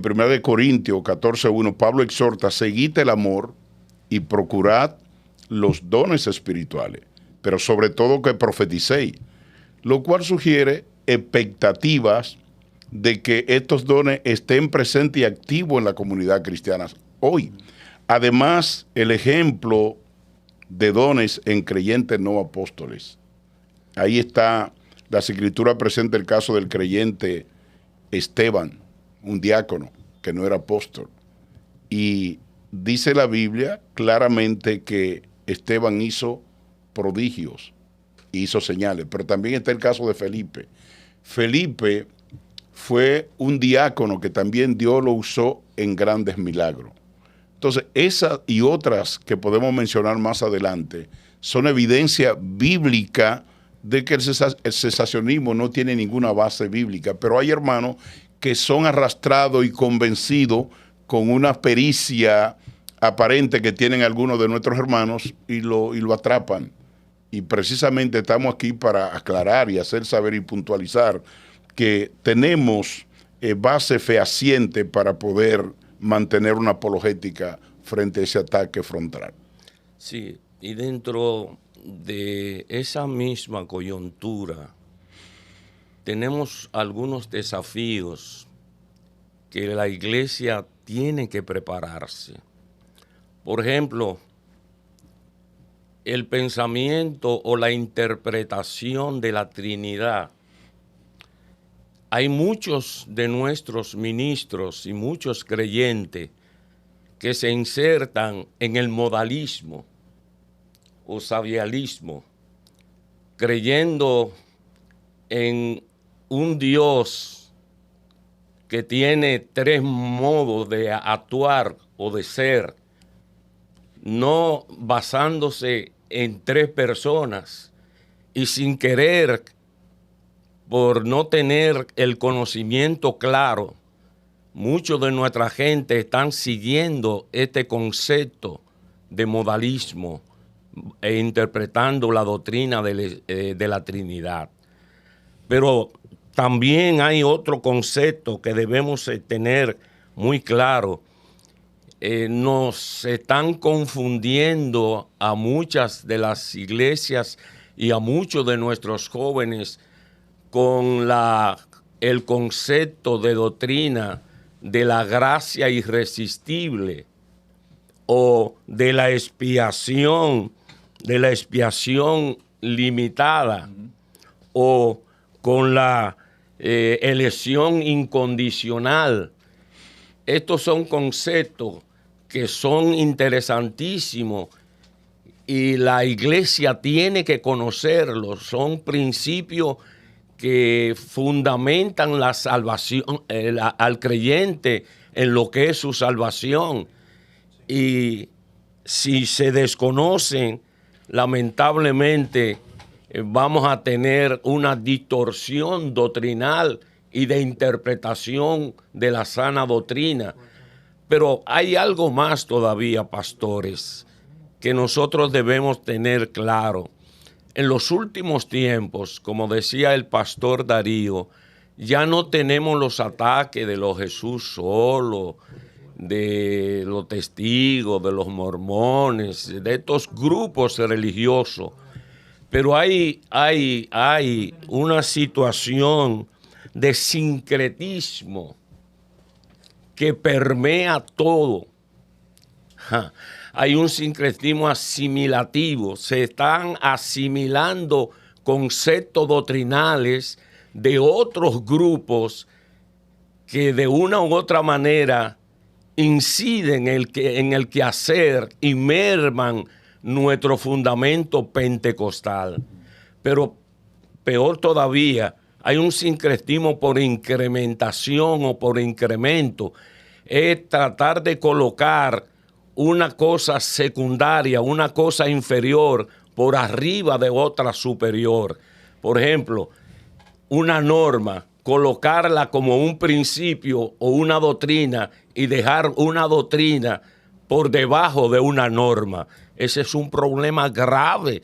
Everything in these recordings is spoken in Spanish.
Primera de Corintios 14:1, Pablo exhorta, seguid el amor y procurad los dones espirituales, pero sobre todo que profeticéis, lo cual sugiere expectativas de que estos dones estén presentes y activos en la comunidad cristiana hoy. Además, el ejemplo de dones en creyentes no apóstoles. Ahí está la escritura presente el caso del creyente Esteban, un diácono que no era apóstol. Y dice la Biblia claramente que Esteban hizo prodigios, hizo señales, pero también está el caso de Felipe. Felipe fue un diácono que también Dios lo usó en grandes milagros. Entonces, esas y otras que podemos mencionar más adelante son evidencia bíblica de que el cesacionismo no tiene ninguna base bíblica, pero hay hermanos que son arrastrados y convencidos con una pericia aparente que tienen algunos de nuestros hermanos y lo atrapan. Y precisamente estamos aquí para aclarar y hacer saber y puntualizar que tenemos base fehaciente para poder mantener una apologética frente a ese ataque frontal. Sí, y dentro de esa misma coyuntura tenemos algunos desafíos que la iglesia tiene que prepararse. Por ejemplo, el pensamiento o la interpretación de la Trinidad. Hay muchos de nuestros ministros y muchos creyentes que se insertan en el modalismo o sabialismo, creyendo en un Dios que tiene tres modos de actuar o de ser, no basándose en tres personas y sin querer, por no tener el conocimiento claro, muchos de nuestra gente están siguiendo este concepto de modalismo e interpretando la doctrina de la Trinidad. Pero también hay otro concepto que debemos tener muy claro. Nos están confundiendo a muchas de las iglesias y a muchos de nuestros jóvenes con el concepto de doctrina de la gracia irresistible o de la expiación limitada o con la elección incondicional. Estos son conceptos que son interesantísimos y la iglesia tiene que conocerlos. Son principios que fundamentan la salvación al creyente en lo que es su salvación. Y si se desconocen, lamentablemente vamos a tener una distorsión doctrinal y de interpretación de la sana doctrina. Pero hay algo más todavía, pastores, que nosotros debemos tener claro. En los últimos tiempos, como decía el pastor Darío, ya no tenemos los ataques de los Jesús solo, de los testigos, de los mormones, de estos grupos religiosos. Pero hay una situación de sincretismo que permea todo. Hay un sincretismo asimilativo, se están asimilando conceptos doctrinales de otros grupos que de una u otra manera inciden en el quehacer y merman nuestro fundamento pentecostal. Pero peor todavía, hay un sincretismo por incrementación o por incremento. Es tratar de colocar una cosa secundaria, una cosa inferior por arriba de otra superior. Por ejemplo, una norma, colocarla como un principio o una doctrina y dejar una doctrina por debajo de una norma. Ese es un problema grave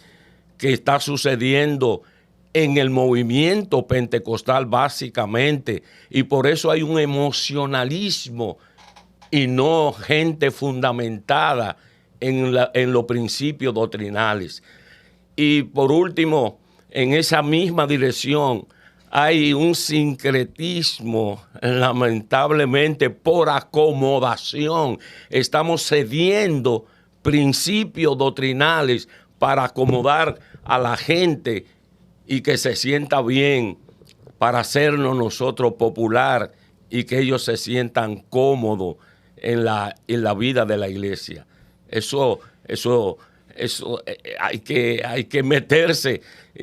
que está sucediendo en el movimiento pentecostal básicamente, y por eso hay un emocionalismo y no gente fundamentada en los principios doctrinales. Y por último, en esa misma dirección hay un sincretismo, lamentablemente por acomodación. Estamos cediendo principios doctrinales para acomodar a la gente y que se sienta bien, para hacernos nosotros popular y que ellos se sientan cómodos en la vida de la iglesia. Eso hay que meterse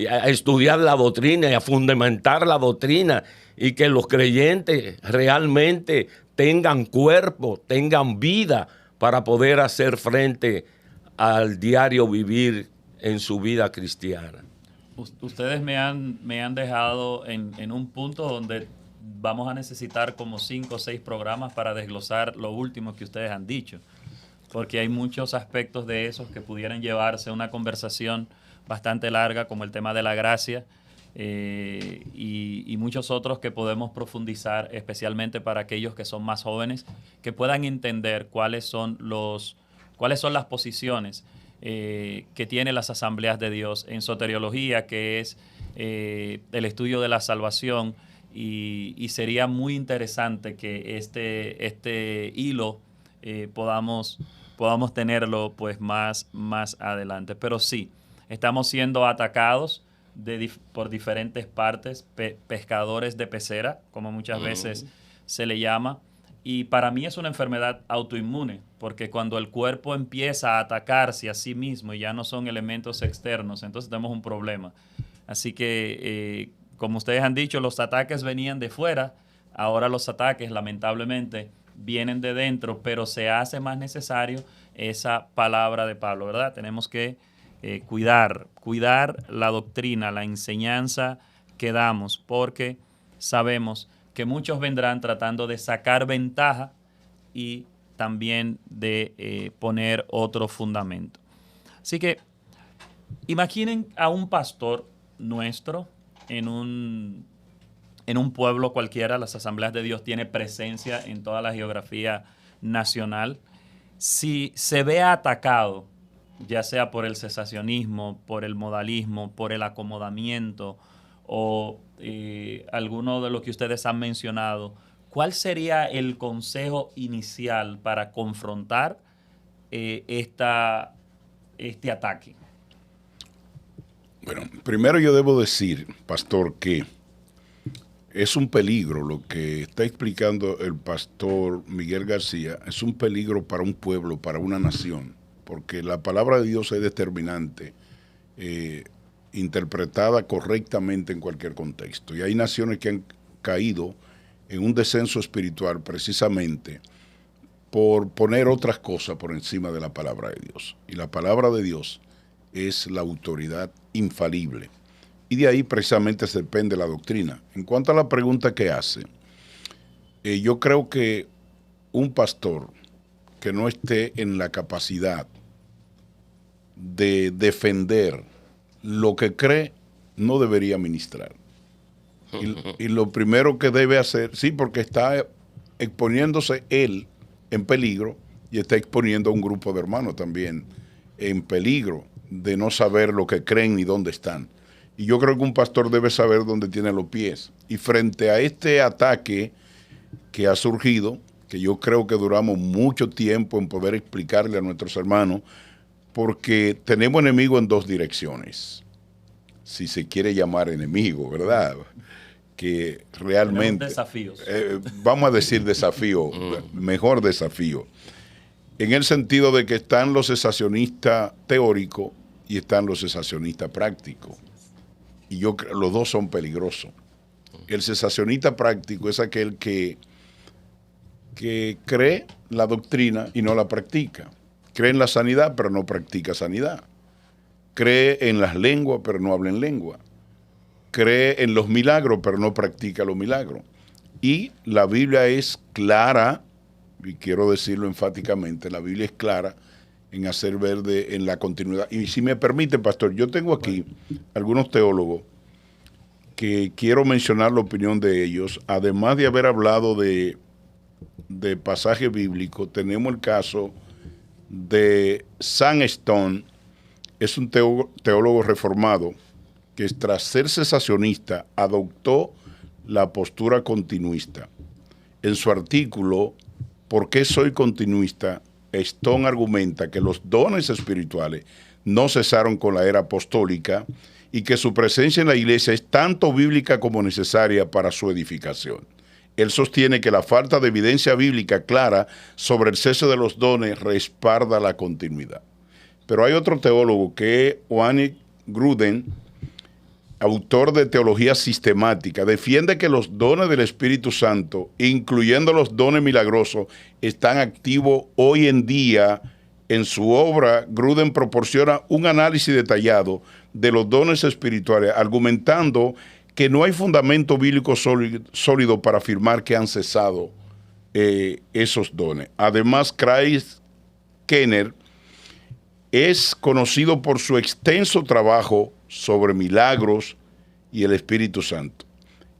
a estudiar la doctrina y a fundamentar la doctrina, y que los creyentes realmente tengan cuerpo, tengan vida para poder hacer frente al diario vivir en su vida cristiana. Ustedes me han dejado en un punto donde vamos a necesitar como 5 o 6 programas para desglosar lo último que ustedes han dicho, porque hay muchos aspectos de esos que pudieran llevarse a una conversación bastante larga, como el tema de la gracia, y muchos otros que podemos profundizar, especialmente para aquellos que son más jóvenes, que puedan entender cuáles son las posiciones que tienen las asambleas de Dios en soteriología, que es el estudio de la salvación, y sería muy interesante que este hilo podamos tenerlo pues más adelante. Pero sí, estamos siendo atacados por diferentes partes, pescadores de pecera, como muchas veces se le llama. Y para mí es una enfermedad autoinmune, porque cuando el cuerpo empieza a atacarse a sí mismo y ya no son elementos externos, entonces tenemos un problema. Así que, como ustedes han dicho, los ataques venían de fuera, ahora los ataques lamentablemente vienen de dentro, pero se hace más necesario esa palabra de Pablo, ¿verdad? Tenemos que cuidar la doctrina, la enseñanza que damos, porque sabemos que muchos vendrán tratando de sacar ventaja y también de poner otro fundamento. Así que imaginen a un pastor nuestro en un pueblo cualquiera. Las Asambleas de Dios tiene presencia en toda la geografía nacional. Si se ve atacado, ya sea por el cesacionismo, por el modalismo, por el acomodamiento o alguno de los que ustedes han mencionado, ¿cuál sería el consejo inicial para confrontar este ataque? Bueno, primero yo debo decir, pastor, que es un peligro lo que está explicando el pastor Miguel García, es un peligro para un pueblo, para una nación, porque la palabra de Dios es determinante, interpretada correctamente en cualquier contexto. Y hay naciones que han caído en un descenso espiritual precisamente por poner otras cosas por encima de la palabra de Dios. Y la palabra de Dios es la autoridad infalible. Y de ahí precisamente se depende la doctrina. En cuanto a la pregunta que hace, yo creo que un pastor que no esté en la capacidad de defender lo que cree, no debería ministrar. Y lo primero que debe hacer, sí, porque está exponiéndose él en peligro y está exponiendo a un grupo de hermanos también en peligro de no saber lo que creen ni dónde están. Y yo creo que un pastor debe saber dónde tiene los pies. Y frente a este ataque que ha surgido, que yo creo que duramos mucho tiempo en poder explicarle a nuestros hermanos, porque tenemos enemigos en dos direcciones, si se quiere llamar enemigo, ¿verdad? Que realmente... Tenemos desafíos. Vamos a decir desafío, mejor desafío. En el sentido de que están los cesacionistas teóricos y están los cesacionistas prácticos. Y los dos son peligrosos. El cesacionista práctico es aquel que cree la doctrina y no la practica. Cree en la sanidad, pero no practica sanidad. Cree en las lenguas, pero no habla en lengua. Cree en los milagros, pero no practica los milagros. Y la Biblia es clara, y quiero decirlo enfáticamente, la Biblia es clara en hacer ver en la continuidad. Y si me permite, pastor, yo tengo aquí algunos teólogos que quiero mencionar la opinión de ellos. Además de haber hablado de pasaje bíblico, tenemos el caso de Sam Stone. Es un teólogo reformado que tras ser cesacionista adoptó la postura continuista. En su artículo ¿Por qué soy continuista?, Stone argumenta que los dones espirituales no cesaron con la era apostólica y que su presencia en la iglesia es tanto bíblica como necesaria para su edificación. Él sostiene que la falta de evidencia bíblica clara sobre el cese de los dones respalda la continuidad. Pero hay otro teólogo que es Wayne Grudem, autor de Teología Sistemática, defiende que los dones del Espíritu Santo, incluyendo los dones milagrosos, están activos hoy en día. En su obra, Grudem proporciona un análisis detallado de los dones espirituales, argumentando que no hay fundamento bíblico sólido para afirmar que han cesado esos dones. Además, Craig Keener es conocido por su extenso trabajo sobre milagros y el Espíritu Santo.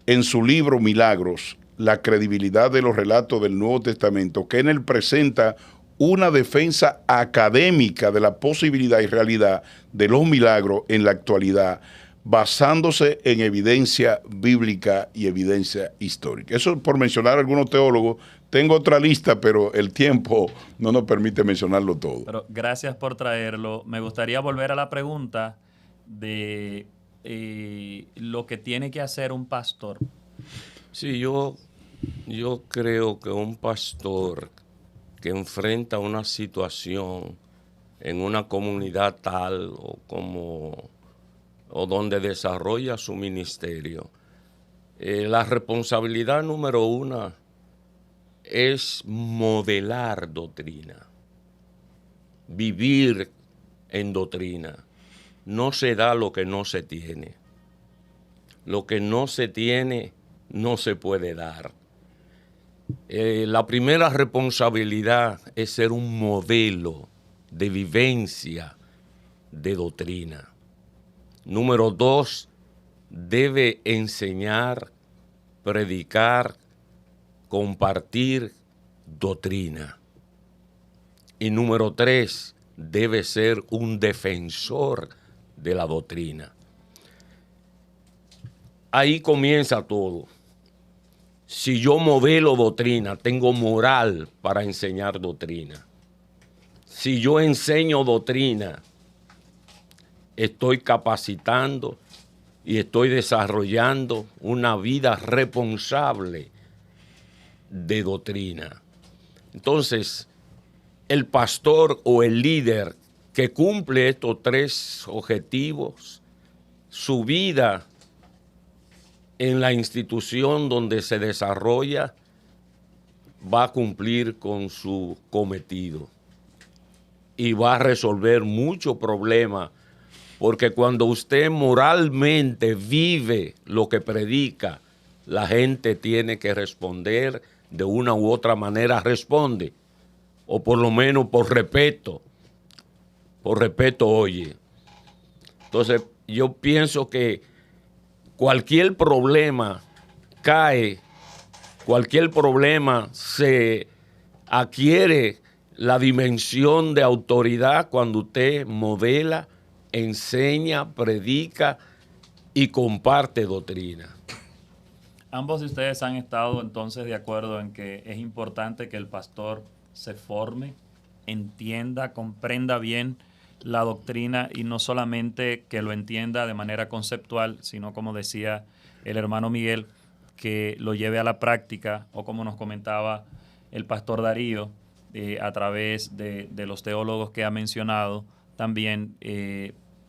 En su libro Milagros, la credibilidad de los relatos del Nuevo Testamento, Keener presenta una defensa académica de la posibilidad y realidad de los milagros en la actualidad, basándose en evidencia bíblica y evidencia histórica. Eso por mencionar algunos teólogos. Tengo otra lista, pero el tiempo no nos permite mencionarlo todo. Pero gracias por traerlo. Me gustaría volver a la pregunta de lo que tiene que hacer un pastor. Sí, yo creo que un pastor que enfrenta una situación en una comunidad tal o donde desarrolla su ministerio, la responsabilidad número uno es modelar doctrina, vivir en doctrina. No se da lo que no se tiene. Lo que no se tiene no se puede dar. La primera responsabilidad es ser un modelo de vivencia de doctrina. Número 2, debe enseñar, predicar, compartir doctrina. Y número 3, debe ser un defensor de la doctrina. Ahí comienza todo. Si yo modelo doctrina, tengo moral para enseñar doctrina. Si yo enseño doctrina, estoy capacitando y estoy desarrollando una vida responsable de doctrina. Entonces, el pastor o el líder que cumple estos 3 objetivos, su vida en la institución donde se desarrolla va a cumplir con su cometido y va a resolver muchos problemas, porque cuando usted moralmente vive lo que predica, la gente tiene que responder de una u otra manera, responde, o por lo menos por respeto oye. Entonces yo pienso que cualquier problema se adquiere la dimensión de autoridad cuando usted modela, enseña, predica y comparte doctrina. Ambos de ustedes han estado entonces de acuerdo en que es importante que el pastor se forme, entienda, comprenda bien la doctrina y no solamente que lo entienda de manera conceptual, sino como decía el hermano Miguel, que lo lleve a la práctica, o como nos comentaba el pastor Darío, a través de los teólogos que ha mencionado, también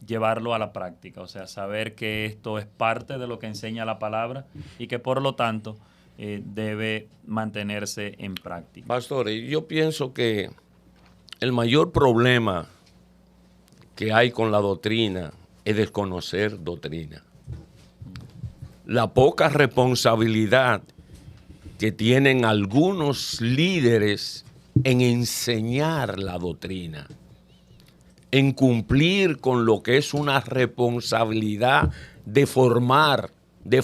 llevarlo a la práctica, o sea, saber que esto es parte de lo que enseña la palabra y que por lo tanto debe mantenerse en práctica. Pastor, yo pienso que el mayor problema que hay con la doctrina es desconocer doctrina. La poca responsabilidad que tienen algunos líderes en enseñar la doctrina, en cumplir con lo que es una responsabilidad de formar